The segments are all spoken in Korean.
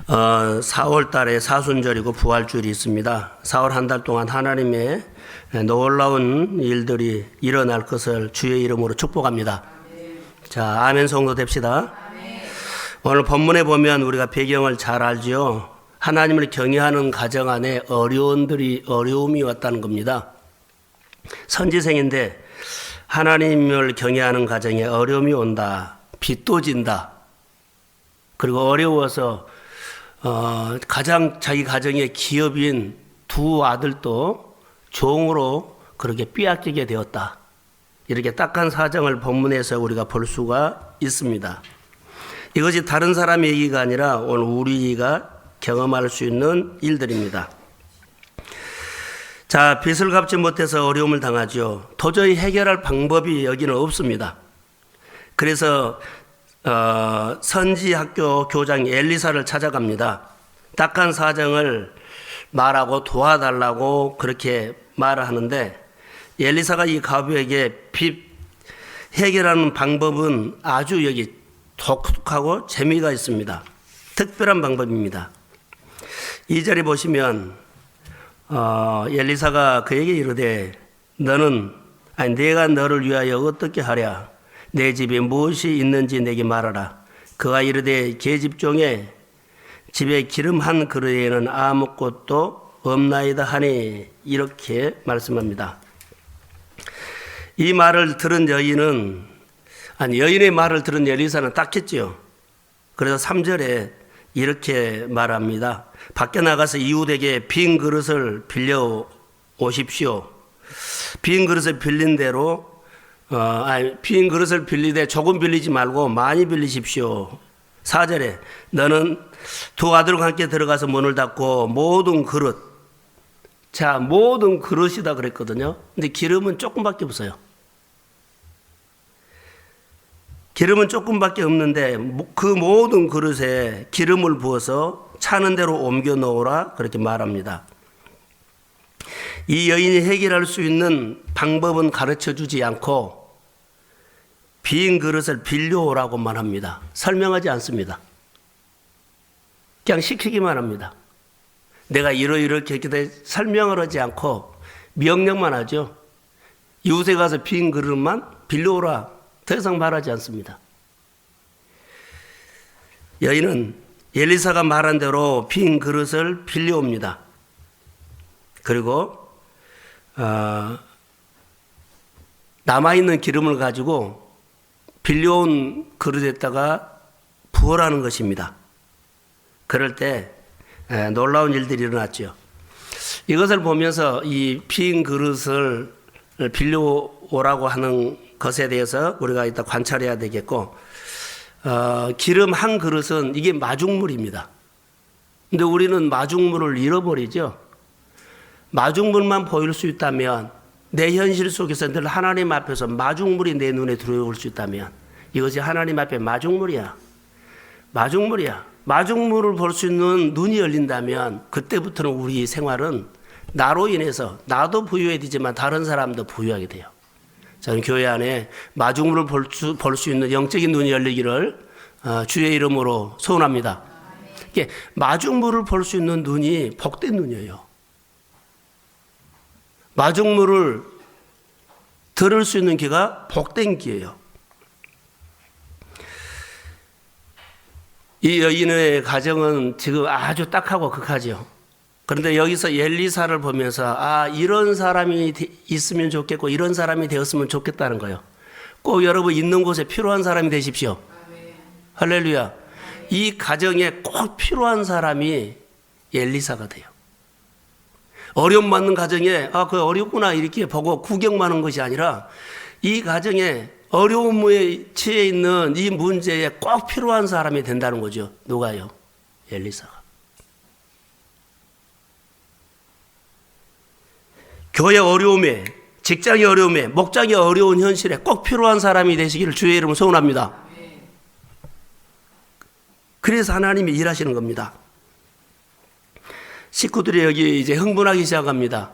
4월 달에 사순절이고 부활주일이 있습니다. 4월 한 달 동안 하나님의 놀라운 일들이 일어날 것을 주의 이름으로 축복합니다. 자, 아멘 성도 됩시다. 오늘 본문에 보면 우리가 배경을 잘 알죠. 하나님을 경외하는 가정 안에 어려움이 왔다는 겁니다. 선지생인데 하나님을 경외하는 가정에 어려움이 온다. 빚도 진다. 그리고 어려워서 자기 가정의 기업인 두 아들도 종으로 그렇게 빼앗기게 되었다. 이렇게 딱한 사정을 본문에서 우리가 볼 수가 있습니다. 이것이 다른 사람의 얘기가 아니라 오늘 우리가 경험할 수 있는 일들입니다. 자, 빚을 갚지 못해서 어려움을 당하죠. 도저히 해결할 방법이 여기는 없습니다. 그래서 선지학교 교장 엘리사를 찾아갑니다. 딱한 사정을 말하고 도와달라고 그렇게 말을 하는데 엘리사가 이 과부에게 빚 해결하는 방법은 아주 여기 독특하고 재미가 있습니다. 특별한 방법입니다. 2절에 보시면 엘리사가 그에게 이르되 내가 너를 위하여 어떻게 하랴? 내 집에 무엇이 있는지 내게 말하라. 그가 이르되 계집종의 집에 기름 한 그릇에는 아무것도 없나이다 하니 이렇게 말씀합니다. 이 말을 들은 여인의 말을 들은 엘리사는 딱했지요. 그래서 3절에 이렇게 말합니다. 밖에 나가서 이웃에게 빈 그릇을 빌려 오십시오. 빈 그릇을 빌린 대로 빈 그릇을 빌리되 조금 빌리지 말고 많이 빌리십시오. 4절에 너는 두 아들과 함께 들어가서 문을 닫고 모든 그릇이다 그랬거든요. 근데 기름은 조금밖에 없어요. 기름은 조금밖에 없는데 그 모든 그릇에 기름을 부어서 차는 대로 옮겨 놓으라 그렇게 말합니다. 이 여인이 해결할 수 있는 방법은 가르쳐 주지 않고 빈 그릇을 빌려오라고만 합니다. 설명하지 않습니다. 그냥 시키기만 합니다. 내가 이렇게 설명을 하지 않고 명령만 하죠. 이웃에 가서 빈 그릇만 빌려오라. 더 이상 말하지 않습니다. 여인은 엘리사가 말한 대로 빈 그릇을 빌려옵니다. 그리고 남아있는 기름을 가지고 빌려온 그릇에다가 부으라는 것입니다. 그럴 때 놀라운 일들이 일어났죠. 이것을 보면서 이 빈 그릇을 빌려오라고 하는 것에 대해서 우리가 이따 관찰해야 되겠고, 기름 한 그릇은 이게 마중물입니다. 근데 우리는 마중물을 잃어버리죠. 마중물만 보일 수 있다면, 내 현실 속에서 늘 하나님 앞에서 마중물이 내 눈에 들어올 수 있다면 이것이 하나님 앞에 마중물이야. 마중물을 볼 수 있는 눈이 열린다면 그때부터는 우리 생활은 나로 인해서 나도 부유해야 되지만 다른 사람도 부유하게 돼요. 저는 교회 안에 마중물을 볼 수 있는 영적인 눈이 열리기를 주의 이름으로 소원합니다. 마중물을 볼 수 있는 눈이 복된 눈이에요. 마중물을 들을 수 있는 귀가 복된 귀예요. 이 여인의 가정은 지금 아주 딱하고 극하죠. 그런데 여기서 엘리사를 보면서 이런 사람이 있으면 좋겠고 이런 사람이 되었으면 좋겠다는 거예요. 꼭 여러분 있는 곳에 필요한 사람이 되십시오. 할렐루야. 이 가정에 꼭 필요한 사람이 엘리사가 돼요. 어려움 받는 가정에 그 어렵구나 이렇게 보고 구경만 하는 것이 아니라 이 가정에 어려움에 처해 있는 이 문제에 꼭 필요한 사람이 된다는 거죠. 누가요? 엘리사가. 교회 어려움에, 직장의 어려움에, 목장의 어려운 현실에 꼭 필요한 사람이 되시기를 주의 이름으로 소원합니다. 그래서 하나님이 일하시는 겁니다. 식구들이 여기 이제 흥분하기 시작합니다.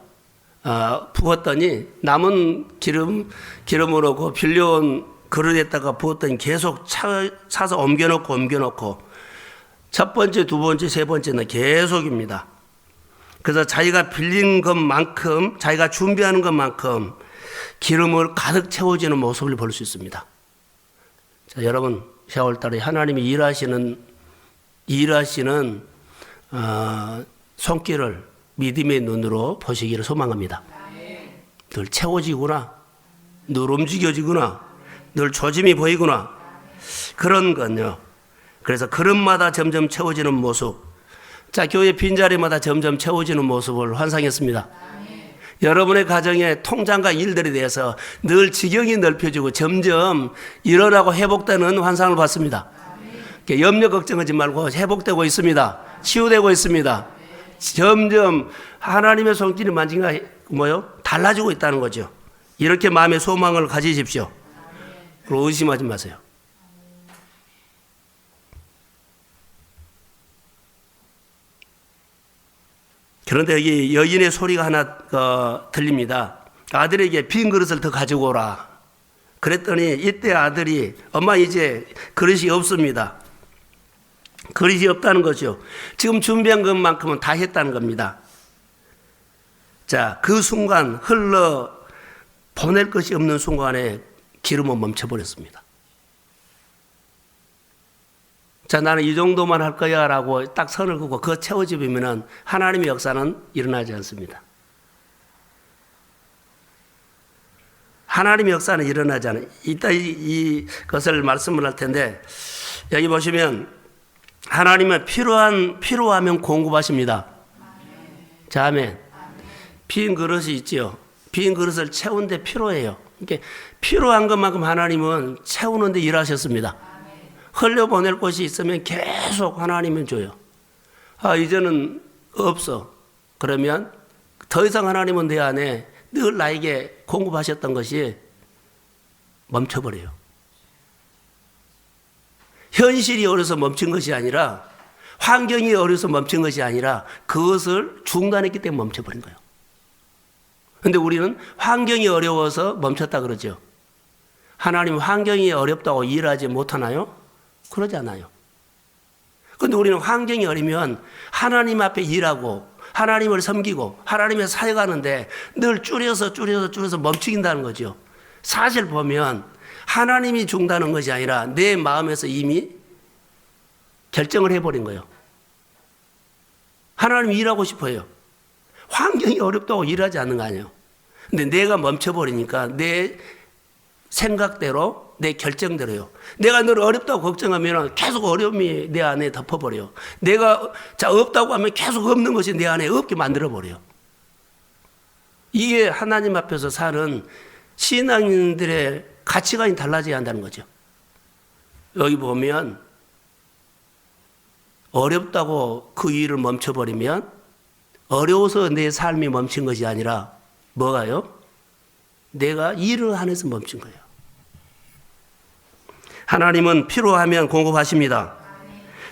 부었더니 남은 기름으로 그 빌려온 그릇에다가 부었더니 계속 차서 옮겨놓고 첫 번째, 두 번째, 세 번째는 계속입니다. 그래서 자기가 빌린 것만큼, 자기가 준비하는 것만큼 기름을 가득 채워지는 모습을 볼 수 있습니다. 자, 여러분, 4월달에 하나님이 일하시는 손길을 믿음의 눈으로 보시기를 소망합니다. 늘 채워지구나, 늘 움직여지구나, 늘 조짐이 보이구나, 그런 건요. 그래서 그릇마다 점점 채워지는 모습, 자, 교회 빈자리마다 점점 채워지는 모습을 환상했습니다. 여러분의 가정의 통장과 일들에 대해서 늘 지경이 넓혀지고 점점 일어나고 회복되는 환상을 봤습니다. 염려 걱정하지 말고 회복되고 있습니다. 치유되고 있습니다. 점점 하나님의 손길이 만지가 달라지고 있다는 거죠. 이렇게 마음의 소망을 가지십시오. 그리고 의심하지 마세요. 그런데 여기 여인의 소리가 하나 들립니다. 아들에게 빈 그릇을 더 가지고 오라. 그랬더니 이때 아들이 엄마 이제 그릇이 없습니다. 그릇이 없다는 거죠. 지금 준비한 것만큼은 다 했다는 겁니다. 자, 그 순간 흘러 보낼 것이 없는 순간에 기름은 멈춰버렸습니다. 자, 나는 이 정도만 할 거야 라고 딱 선을 긋고 그거 채워지면 하나님의 역사는 일어나지 않습니다. 하나님의 역사는 일어나지 않아요. 이따 이것을 말씀을 할 텐데, 여기 보시면 하나님은 필요하면 공급하십니다. 자, 아멘. 빈 그릇이 있지요. 빈 그릇을 채우는데 필요해요. 이렇게 필요한 것만큼 하나님은 채우는데 일하셨습니다. 흘려보낼 곳이 있으면 계속 하나님은 줘요. 이제는 없어. 그러면 더 이상 하나님은 내 안에 늘 나에게 공급하셨던 것이 멈춰버려요. 현실이 어려서 멈춘 것이 아니라, 환경이 어려서 멈춘 것이 아니라 그것을 중단했기 때문에 멈춰버린 거예요. 그런데 우리는 환경이 어려워서 멈췄다 그러죠. 하나님 환경이 어렵다고 일하지 못하나요? 그러지 않아요. 그런데 우리는 환경이 어리면 하나님 앞에 일하고 하나님을 섬기고 하나님의 사역하는데 늘 줄여서 멈추긴다는 거죠. 사실 보면 하나님이 중단한 것이 아니라 내 마음에서 이미 결정을 해버린 거예요. 하나님이 일하고 싶어요. 환경이 어렵다고 일하지 않는 거 아니에요. 근데 내가 멈춰버리니까 내 생각대로, 내 결정대로요. 내가 늘 어렵다고 걱정하면 계속 어려움이 내 안에 덮어버려요. 내가 없다고 하면 계속 없는 것이 내 안에 없게 만들어버려요. 이게 하나님 앞에서 사는 신앙인들의 가치관이 달라져야 한다는 거죠. 여기 보면 어렵다고 그 일을 멈춰버리면 어려워서 내 삶이 멈춘 것이 아니라 뭐가요? 내가 일을 안해서 멈춘 거예요. 하나님은 필요하면 공급하십니다.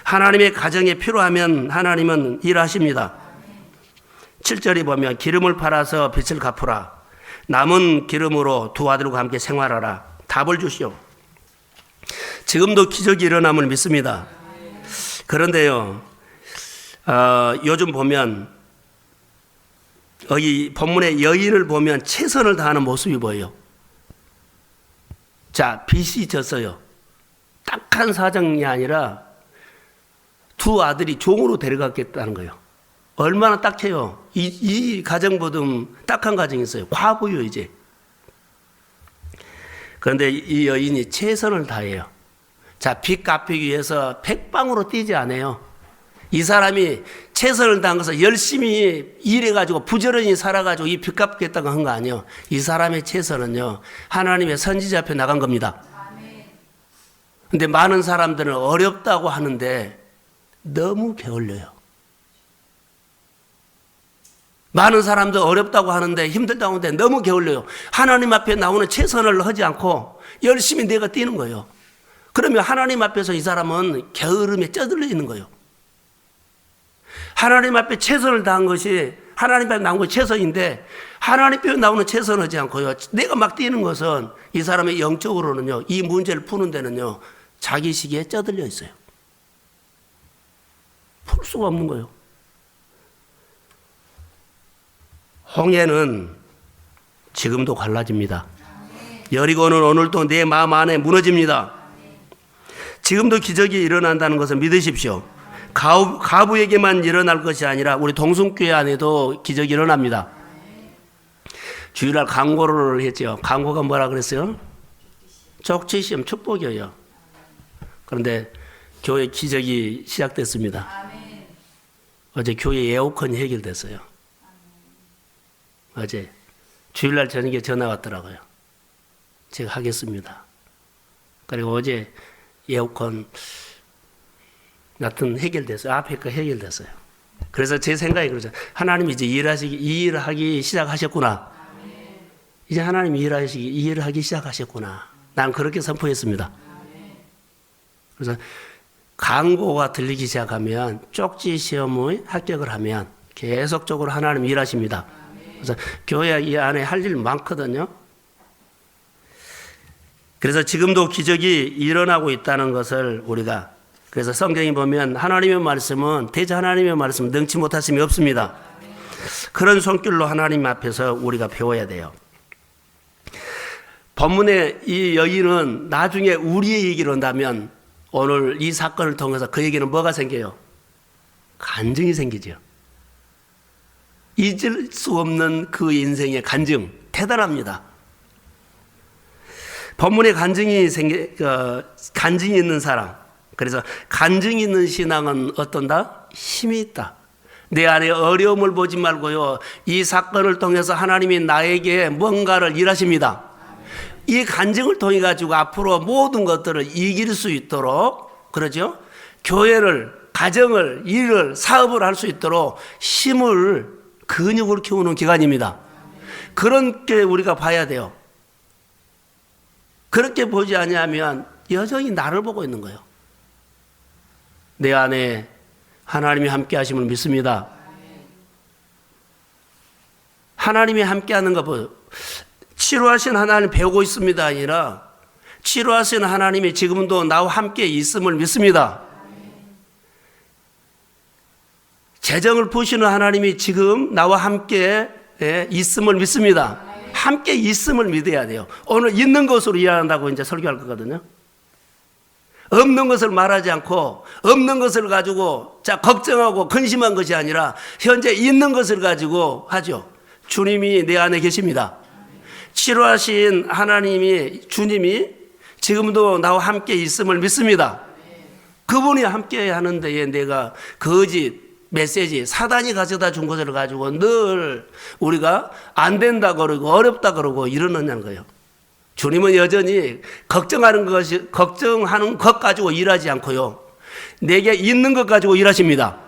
하나님의 가정에 필요하면 하나님은 일하십니다. 7절에 보면 기름을 팔아서 빚을 갚으라. 남은 기름으로 두 아들과 함께 생활하라. 답을 주시오. 지금도 기적이 일어남을 믿습니다. 그런데요, 요즘 보면 여기 본문의 여인을 보면 최선을 다하는 모습이 보여요. 자, 빚이 졌어요. 딱한 사정이 아니라 두 아들이 종으로 데려갔겠다는 거예요. 얼마나 딱해요. 이 가정보다 딱한 가정이 있어요. 과부요 이제. 그런데 이 여인이 최선을 다해요. 자, 빚 갚기 위해서 백방으로 뛰지 않아요. 이 사람이 최선을 다한 것을 열심히 일해가지고 부지런히 살아가지고 이 빚 갚겠다고 한 거 아니에요. 이 사람의 최선은요, 하나님의 선지자 앞에 나간 겁니다. 근데 많은 사람들은 어렵다고 하는데 너무 게을려요. 많은 사람들 어렵다고 하는데 힘들다고 하는데 너무 게을려요. 하나님 앞에 나오는 최선을 하지 않고 열심히 내가 뛰는 거예요. 그러면 하나님 앞에서 이 사람은 게으름에 쩌들려 있는 거예요. 하나님 앞에 최선을 다한 것이, 하나님 앞에 나온 것이 최선인데 하나님 앞에 나오는 최선을 하지 않고요, 내가 막 뛰는 것은 이 사람의 영적으로는요, 이 문제를 푸는 데는요, 자기 시기에 쩌들려 있어요. 수가 없는 거예요. 홍해는 지금도 갈라집니다. 여리고는 오늘도 내 마음 안에 무너집니다. 지금도 기적이 일어난다는 것을 믿으십시오. 가부에게만 일어날 것이 아니라 우리 동성교회 안에도 기적이 일어납니다. 주일날 강고를 했죠. 강고가 뭐라 그랬어요? 족지시험 축복이에요. 그런데 교회 기적이 시작됐습니다. 어제 교회 에어컨이 해결됐어요. 어제 주일날 저녁에 전화 왔더라고요. 제가 하겠습니다. 그리고 어제 에어컨 같은 해결됐어요. 앞에 거 해결됐어요. 그래서 제 생각이 그러죠. 하나님이 이제 일하기 시작하셨구나. 이제 하나님이 일하기 시작하셨구나. 난 그렇게 선포했습니다. 그래서 강고가 들리기 시작하면 쪽지 시험에 합격을 하면 계속적으로 하나님 일하십니다. 그래서 교회 이 안에 할 일 많거든요. 그래서 지금도 기적이 일어나고 있다는 것을 우리가, 그래서 성경에 보면 하나님의 말씀은, 대저 하나님의 말씀은 능치 못하심이 없습니다. 그런 손길로 하나님 앞에서 우리가 배워야 돼요. 본문의 이 여인은 나중에 우리의 얘기를 한다면 오늘 이 사건을 통해서 그에게는 뭐가 생겨요? 간증이 생기죠. 잊을 수 없는 그 인생의 간증, 대단합니다. 본문에 간증이 있는 사람. 그래서 간증이 있는 신앙은 어떤다? 힘이 있다. 내 안에 어려움을 보지 말고요. 이 사건을 통해서 하나님이 나에게 뭔가를 일하십니다. 이 간증을 통해 가지고 앞으로 모든 것들을 이길 수 있도록, 그러죠? 교회를, 가정을, 일을, 사업을 할 수 있도록 힘을, 근육을 키우는 기간입니다. 그렇게 우리가 봐야 돼요. 그렇게 보지 않으면 여전히 나를 보고 있는 거예요. 내 안에 하나님이 함께 하심을 믿습니다. 하나님이 함께 하는 거 보여. 치료하신 하나님 배우고 있습니다 아니라 치료하신 하나님이 지금도 나와 함께 있음을 믿습니다. 재정을 푸시는 하나님이 지금 나와 함께 있음을 믿습니다. 함께 있음을 믿어야 돼요. 오늘 있는 것으로 일한다고 이제 설교할 거거든요. 없는 것을 말하지 않고 없는 것을 가지고 걱정하고 근심한 것이 아니라 현재 있는 것을 가지고 하죠. 주님이 내 안에 계십니다. 치료하신 하나님이, 주님이 지금도 나와 함께 있음을 믿습니다. 그분이 함께 하는 데에 내가 거짓 메시지, 사단이 가져다 준 것을 가지고 늘 우리가 안 된다 그러고 어렵다 그러고 이러느냐는 거예요. 주님은 여전히 걱정하는 것 가지고 일하지 않고요. 내게 있는 것 가지고 일하십니다.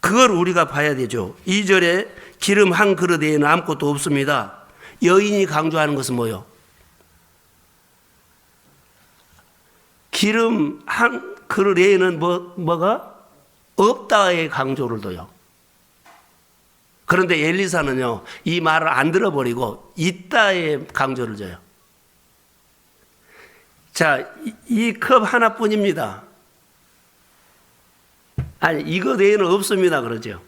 그걸 우리가 봐야 되죠. 2절에 기름 한 그릇에는 아무것도 없습니다. 여인이 강조하는 것은 뭐예요? 기름 한 그릇에는 뭐가? 없다의 강조를 둬요. 그런데 엘리사는요, 이 말을 안 들어버리고 있다의 강조를 줘요. 자, 이 컵 하나뿐입니다. 아니, 이거 외에는 없습니다. 그러죠.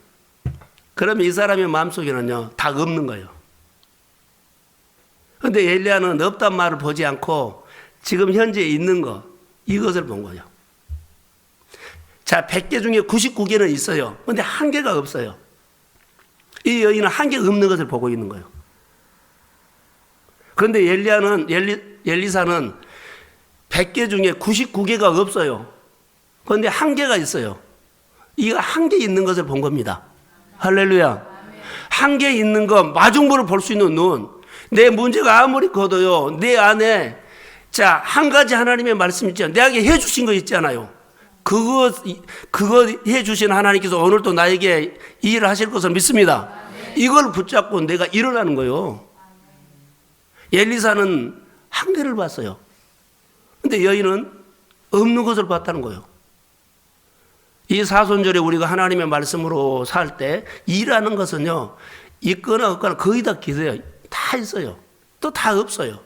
그러면 이 사람의 마음속에는요, 다 없는 거예요. 그런데 엘리야는 없단 말을 보지 않고 지금 현재 있는 거, 이것을 본 거예요. 자, 100개 중에 99개는 있어요. 그런데 한 개가 없어요. 이 여인은 한 개 없는 것을 보고 있는 거예요. 그런데 엘리사는 100개 중에 99개가 없어요. 그런데 한 개가 있어요. 이거 한 개 있는 것을 본 겁니다. 할렐루야. 한 개 있는 거, 마중물을 볼 수 있는 눈. 내 문제가 아무리 커도요, 내 안에, 자, 한 가지 하나님의 말씀 있잖아요. 내게 해주신 거 있잖아요. 그거 해주신 하나님께서 오늘도 나에게 일을 하실 것을 믿습니다. 이걸 붙잡고 내가 일어나는 거예요. 엘리사는 한 개를 봤어요. 근데 여인은 없는 것을 봤다는 거예요. 이 사순절에 우리가 하나님의 말씀으로 살 때 일하는 것은요, 있거나 없거나 거의 다 기도해요. 다 있어요. 또 다 없어요.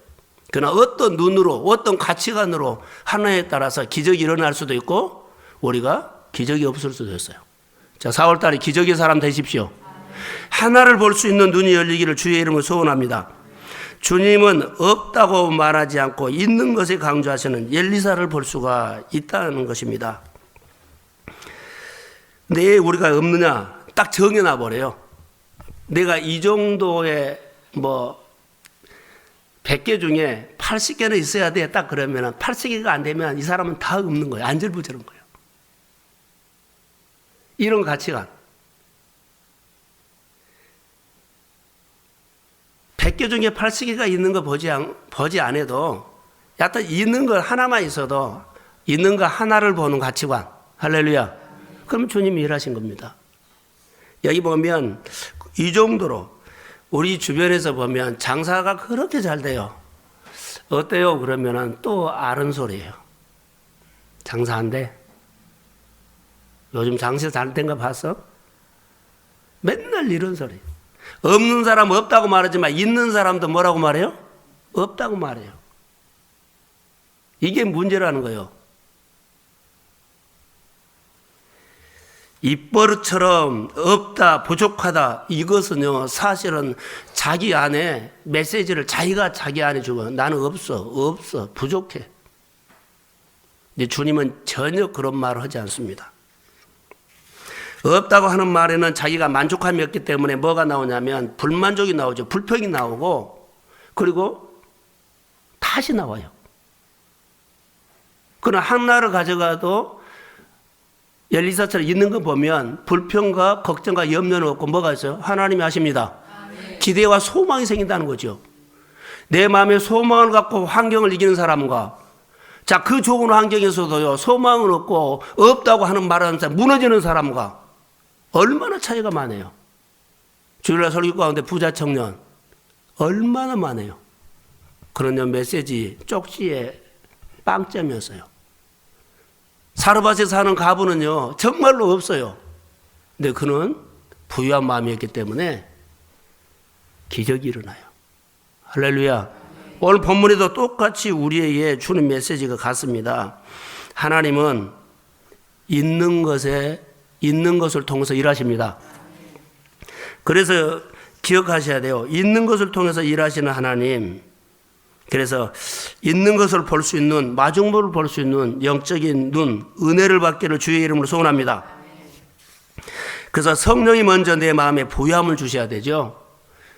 그러나 어떤 눈으로, 어떤 가치관으로 하나에 따라서 기적이 일어날 수도 있고 우리가 기적이 없을 수도 있어요. 자, 4월달에 기적의 사람 되십시오. 하나를 볼 수 있는 눈이 열리기를 주의 이름으로 소원합니다. 주님은 없다고 말하지 않고 있는 것에 강조하시는 엘리사를 볼 수가 있다는 것입니다. 근데 왜 우리가 없느냐? 딱 정해놔 버려요. 내가 이 정도의 100개 중에 80개는 있어야 돼. 딱 그러면 80개가 안 되면 이 사람은 다 없는 거예요. 안절부절한 거예요. 이런 가치관. 100개 중에 80개가 있는 거 보지 안 해도 약간 있는 거 하나만 있어도 있는 거 하나를 보는 가치관. 할렐루야. 그럼 주님이 일하신 겁니다. 여기 보면 이 정도로 우리 주변에서 보면 장사가 그렇게 잘 돼요. 어때요? 그러면은 또 아는 소리예요. 장사 안 돼? 요즘 장사 잘 된 거 봤어? 맨날 이런 소리. 없는 사람 없다고 말하지만 있는 사람도 뭐라고 말해요? 없다고 말해요. 이게 문제라는 거예요. 입버릇처럼 없다, 부족하다, 이것은요, 사실은 자기 안에 메시지를 자기가 자기 안에 주고 나는 없어, 부족해. 근데 주님은 전혀 그런 말을 하지 않습니다. 없다고 하는 말에는 자기가 만족함이 없기 때문에 뭐가 나오냐면 불만족이 나오죠. 불평이 나오고 그리고 탓이 나와요. 그러나 하나를 가져가도 엘리사처럼 있는 거 보면 불평과 걱정과 염려는 없고 뭐가 있어요? 하나님이 하십니다. 기대와 소망이 생긴다는 거죠. 내 마음에 소망을 갖고 환경을 이기는 사람과 자, 그 좋은 환경에서도요, 소망은 없고 없다고 하는 말하는 사람, 무너지는 사람과 얼마나 차이가 많아요. 주일날 설교 가운데 부자 청년 얼마나 많아요. 그런 메시지 쪽지에 빵점이었어요. 사르밧에 사는 가부는요 정말로 없어요. 근데 그는 부유한 마음이었기 때문에 기적이 일어나요. 할렐루야. 오늘 본문에도 똑같이 우리에게 주는 메시지가 같습니다. 하나님은 있는 것을 통해서 일하십니다. 그래서 기억하셔야 돼요. 있는 것을 통해서 일하시는 하나님. 그래서 있는 것을 볼 수 있는, 마중물을 볼 수 있는 영적인 눈, 은혜를 받기를 주의 이름으로 소원합니다. 그래서 성령이 먼저 내 마음에 부유함을 주셔야 되죠.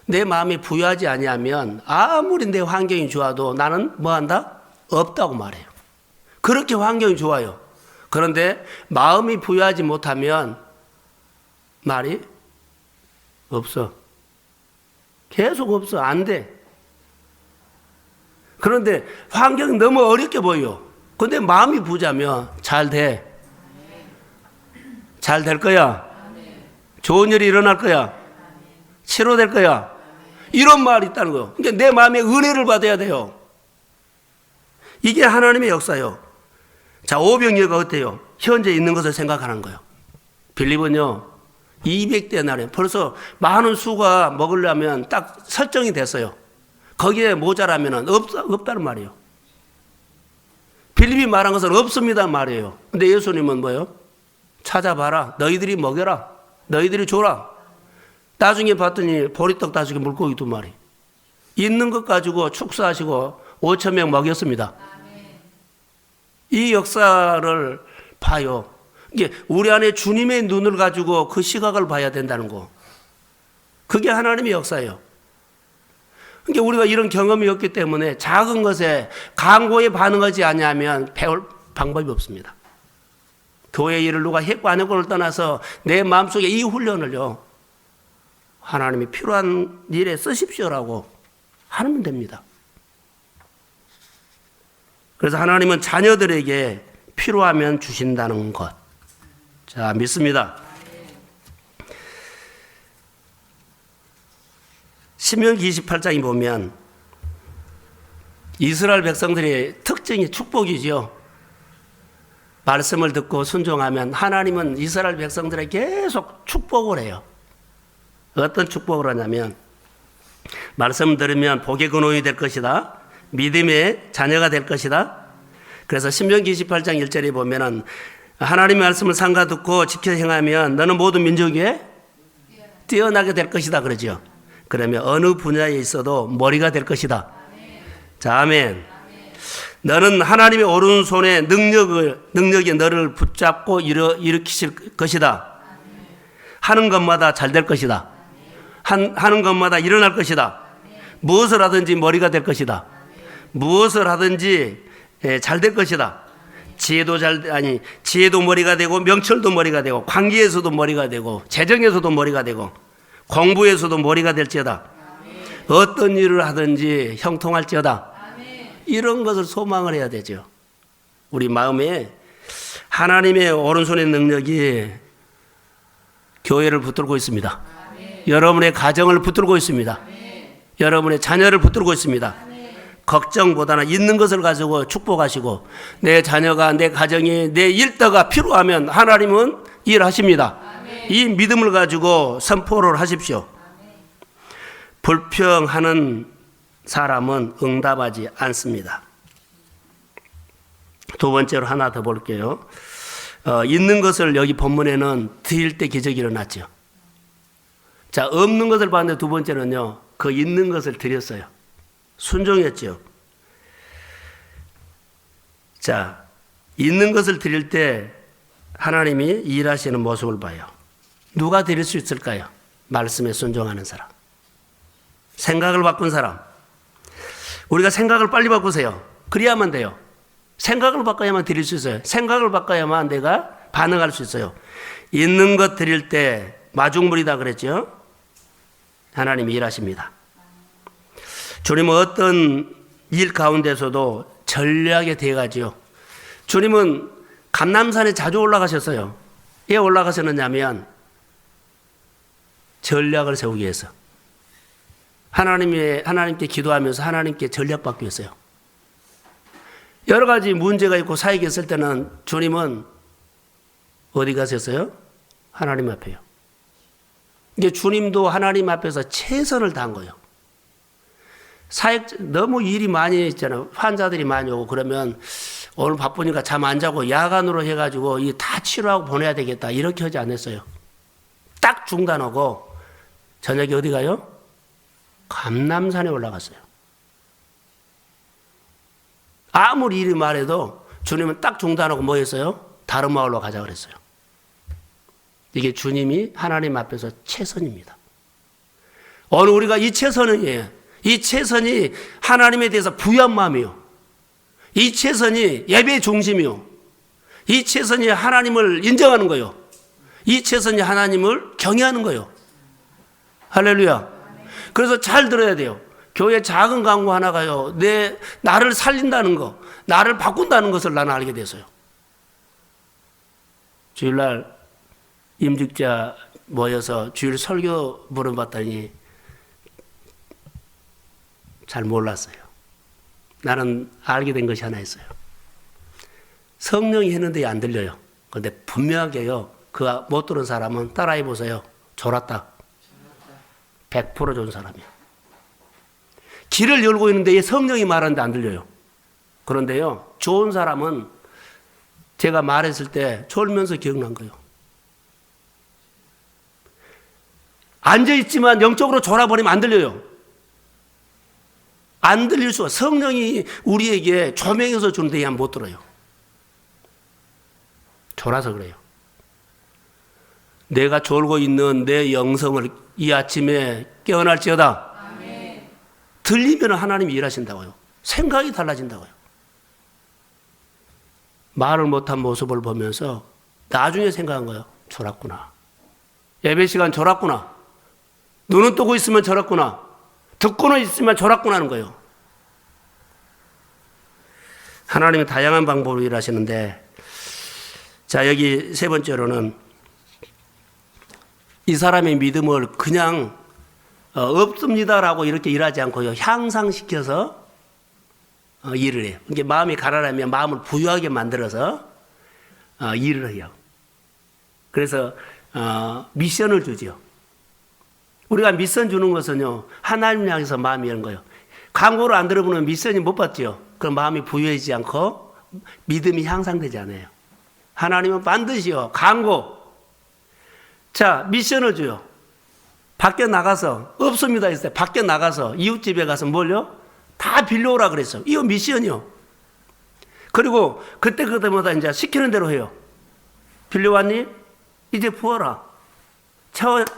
내 마음이 부유하지 아니하면 아무리 내 환경이 좋아도 나는 뭐한다? 없다고 말해요. 그렇게 환경이 좋아요. 그런데 마음이 부유하지 못하면 말이 없어. 계속 없어. 안 돼. 그런데 환경이 너무 어렵게 보여. 그런데 마음이 부자면 잘 돼. 잘 될 거야. 좋은 일이 일어날 거야. 치료될 거야. 이런 말이 있다는 거예요. 그러니까 내 마음에 은혜를 받아야 돼요. 이게 하나님의 역사예요. 자, 오병이어가 어때요? 현재 있는 것을 생각하는 거예요. 빌립은요 200데나리 벌써 많은 수가 먹으려면 딱 설정이 됐어요. 거기에 모자라면 없다는 말이에요. 빌립이 말한 것은 없습니다 말이에요. 근데 예수님은 뭐예요? 찾아봐라. 너희들이 먹여라. 너희들이 줘라. 나중에 봤더니 보리떡 5개 물고기 2마리. 있는 것 가지고 축사하시고 5,000명 먹였습니다. 이 역사를 봐요. 이게 우리 안에 주님의 눈을 가지고 그 시각을 봐야 된다는 거. 그게 하나님의 역사예요. 그러니까 우리가 이런 경험이 없기 때문에 작은 것에 강고에 반응하지 않으면 배울 방법이 없습니다. 교회 일을 누가 했고 안 했고를 떠나서 내 마음속에 이 훈련을요 하나님이 필요한 일에 쓰십시오라고 하면 됩니다. 그래서 하나님은 자녀들에게 필요하면 주신다는 것. 자, 믿습니다. 신명기 28장에 보면 이스라엘 백성들의 특징이 축복이죠. 말씀을 듣고 순종하면 하나님은 이스라엘 백성들에게 계속 축복을 해요. 어떤 축복을 하냐면 말씀 들으면 복의 근원이 될 것이다. 믿음의 자녀가 될 것이다. 그래서 신명기 28장 1절에 보면은 하나님의 말씀을 삼가 듣고 지켜 행하면 너는 모든 민족에 뛰어나게 될 것이다 그러죠. 그러면 어느 분야에 있어도 머리가 될 것이다. 자, 아멘. 너는 하나님의 오른손의 능력이 너를 붙잡고 일으키실 것이다. 하는 것마다 잘 될 것이다. 하는 것마다 일어날 것이다. 무엇을 하든지 머리가 될 것이다. 무엇을 하든지 잘 될 것이다. 지혜도 머리가 되고 명철도 머리가 되고 관계에서도 머리가 되고 재정에서도 머리가 되고 공부에서도 머리가 될지어다. 어떤 일을 하든지 형통할지어다. 이런 것을 소망을 해야 되죠. 우리 마음에 하나님의 오른손의 능력이 교회를 붙들고 있습니다. 여러분의 가정을 붙들고 있습니다. 여러분의 자녀를 붙들고 있습니다. 걱정보다는 있는 것을 가지고 축복하시고 내 자녀가 내 가정이 내 일터가 필요하면 하나님은 일하십니다. 이 믿음을 가지고 선포를 하십시오. 불평하는 사람은 응답하지 않습니다. 두 번째로 하나 더 볼게요. 있는 것을 여기 본문에는 드릴 때 기적이 일어났죠. 자, 없는 것을 봤는데 두 번째는요, 그 있는 것을 드렸어요. 순종했죠. 자, 있는 것을 드릴 때 하나님이 일하시는 모습을 봐요. 누가 드릴 수 있을까요? 말씀에 순종하는 사람. 생각을 바꾼 사람. 우리가 생각을 빨리 바꾸세요. 그래야만 돼요. 생각을 바꿔야만 드릴 수 있어요. 생각을 바꿔야만 내가 반응할 수 있어요. 있는 것 드릴 때 마중물이다 그랬죠. 하나님이 일하십니다. 주님은 어떤 일 가운데서도 전략에 대가지요. 주님은 감람산에 자주 올라가셨어요. 왜 올라가셨느냐면 전략을 세우기 위해서. 하나님께 기도하면서 하나님께 전략 받기 위해서요. 여러 가지 문제가 있고 사역이 있을 때는 주님은 어디 가셨어요? 하나님 앞에요. 이게 주님도 하나님 앞에서 최선을 다한 거예요. 사역 너무 일이 많이 있잖아요. 환자들이 많이 오고 그러면 오늘 바쁘니까 잠 안 자고 야간으로 해가지고 이 다 치료하고 보내야 되겠다 이렇게 하지 않았어요. 딱 중단하고 저녁에 어디 가요? 감람산에 올라갔어요. 아무리 일이 말해도 주님은 딱 중단하고 뭐 했어요? 다른 마을로 가자 그랬어요. 이게 주님이 하나님 앞에서 최선입니다. 오늘 우리가 이 최선이에요. 이 최선이 하나님에 대해서 부유한 마음이요. 이 최선이 예배의 중심이요. 이 최선이 하나님을 인정하는 거요. 이 최선이 하나님을 경외하는 거요. 할렐루야. 그래서 잘 들어야 돼요. 교회 작은 강구 하나가요. 나를 살린다는 거, 나를 바꾼다는 것을 나는 알게 됐어요. 주일날 임직자 모여서 주일 설교 물어봤더니 잘 몰랐어요. 나는 알게 된 것이 하나 있어요. 성령이 했는데 안 들려요. 그런데 분명하게요. 그 못 들은 사람은 따라해 보세요. 졸았다. 100% 좋은 사람이야. 길을 열고 있는데 성령이 말하는데 안 들려요. 그런데요, 좋은 사람은 제가 말했을 때 졸면서 기억난 거예요. 앉아있지만 영적으로 졸아버리면 안 들려요. 안 들릴 수가. 성령이 우리에게 조명해서 주는데 못 들어요. 졸아서 그래요. 내가 졸고 있는 내 영성을 이 아침에 깨어날지어다. 아멘. 들리면 하나님이 일하신다고요. 생각이 달라진다고요. 말을 못한 모습을 보면서 나중에 생각한 거예요. 졸았구나. 예배 시간 졸았구나. 눈은 뜨고 있으면 졸았구나. 듣고는 있으면 졸았구나 하는 거예요. 하나님은 다양한 방법으로 일하시는데, 자, 여기 세 번째로는 이 사람의 믿음을 그냥 없습니다라고 이렇게 일하지 않고요. 향상시켜서 일을 해요. 이게 마음이 가라앉으면 마음을 부유하게 만들어서 일을 해요. 그래서 미션을 주죠. 우리가 미션 주는 것은요, 하나님 향해서 마음이 이런 거예요. 광고를 안 들어보면 미션이 못 받죠. 그럼 마음이 부유해지지 않고 믿음이 향상되지 않아요. 하나님은 반드시요. 강고. 자, 미션을 줘요. 밖에 나가서, 없습니다 했을 때 밖에 나가서 이웃집에 가서 뭘요? 다 빌려오라 그랬어요. 이거 미션이요. 그리고 그때마다 이제 시키는 대로 해요. 빌려왔니? 이제 부어라.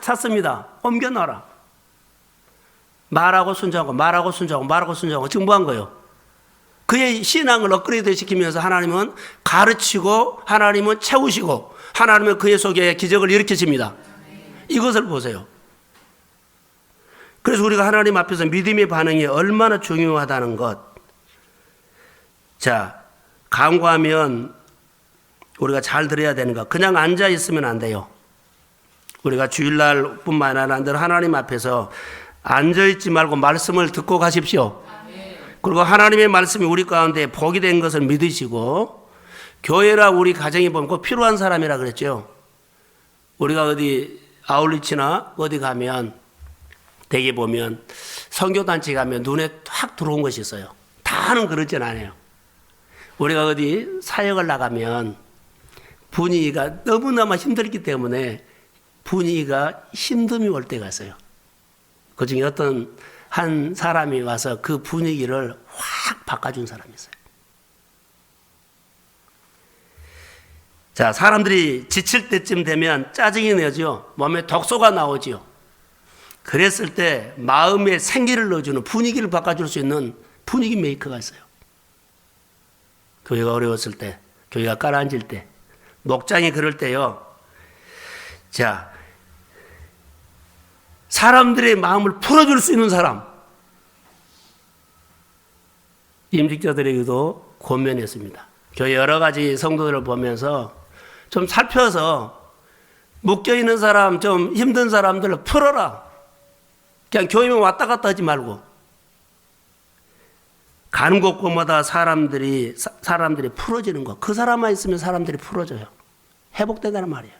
찼습니다. 옮겨놔라. 말하고 순종하고 말하고 순종하고 말하고 순종하고 증거한 거예요. 그의 신앙을 업그레이드 시키면서 하나님은 가르치고 하나님은 채우시고 하나님은 그의 속에 기적을 일으키십니다. 이것을 보세요. 그래서 우리가 하나님 앞에서 믿음의 반응이 얼마나 중요하다는 것. 자, 간구하면 우리가 잘 들어야 되는 것. 그냥 앉아 있으면 안 돼요. 우리가 주일날 뿐만 아니라 늘 하나님 앞에서 앉아 있지 말고 말씀을 듣고 가십시오. 그리고 하나님의 말씀이 우리 가운데 복이 된 것을 믿으시고, 교회라 우리 가정에 보면 꼭 필요한 사람이라 그랬죠. 우리가 어디 아울리치나 어디 가면 대개 보면 선교단체 가면 눈에 확 들어온 것이 있어요. 다는 그러진 않아요. 우리가 어디 사역을 나가면 분위기가 너무너무 힘들기 때문에 분위기가 힘듦이 올 때가 있어요. 그 중에 어떤 한 사람이 와서 그 분위기를 확 바꿔준 사람이 있어요. 자, 사람들이 지칠 때쯤 되면 짜증이 나죠. 몸에 독소가 나오죠. 그랬을 때 마음에 생기를 넣어주는, 분위기를 바꿔줄 수 있는 분위기 메이커가 있어요. 교회가 어려웠을 때, 교회가 가라앉을 때, 목장이 그럴 때요. 자, 사람들의 마음을 풀어줄 수 있는 사람. 임직자들에게도 권면했습니다. 교회 여러 가지 성도들을 보면서 좀 살펴서 묶여있는 사람, 좀 힘든 사람들을 풀어라. 그냥 교회만 왔다 갔다 하지 말고. 가는 곳곳마다 사람들이 풀어지는 거. 그 사람만 있으면 사람들이 풀어져요. 회복된다는 말이에요.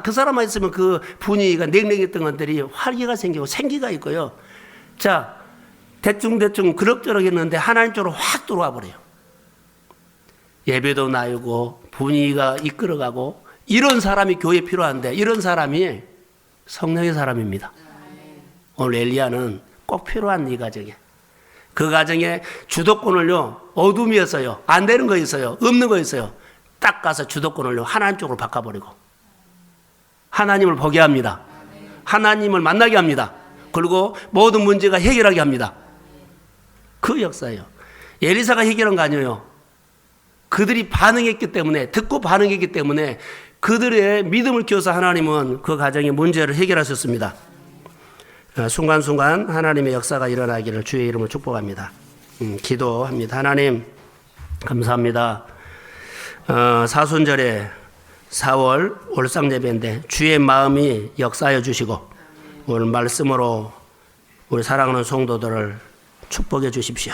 그 사람만 있으면 그 분위기가 냉랭했던 것들이 활기가 생기고 생기가 있고요. 자, 대충 그럭저럭 했는데 하나님 쪽으로 확 들어와 버려요. 예배도 나이고 분위기가 이끌어가고, 이런 사람이 교회에 필요한데, 이런 사람이 성령의 사람입니다. 오늘 엘리야는 꼭 필요한 이 가정에. 그 가정에 주도권을요, 어둠이었어요. 안 되는 거 있어요. 없는 거 있어요. 딱 가서 주도권을요, 하나님 쪽으로 바꿔버리고 하나님을 보게 합니다. 하나님을 만나게 합니다. 그리고 모든 문제가 해결하게 합니다. 그 역사예요. 엘리사가 해결한 거 아니에요. 그들이 반응했기 때문에, 듣고 반응했기 때문에 그들의 믿음을 키워서 하나님은 그 가정의 문제를 해결하셨습니다. 순간순간 하나님의 역사가 일어나기를 주의 이름으로 축복합니다. 기도합니다. 하나님 감사합니다. 사순절에 4월 올상예배인데 주의 마음이 역사하여 주시고 오늘 말씀으로 우리 사랑하는 성도들을 축복해 주십시오.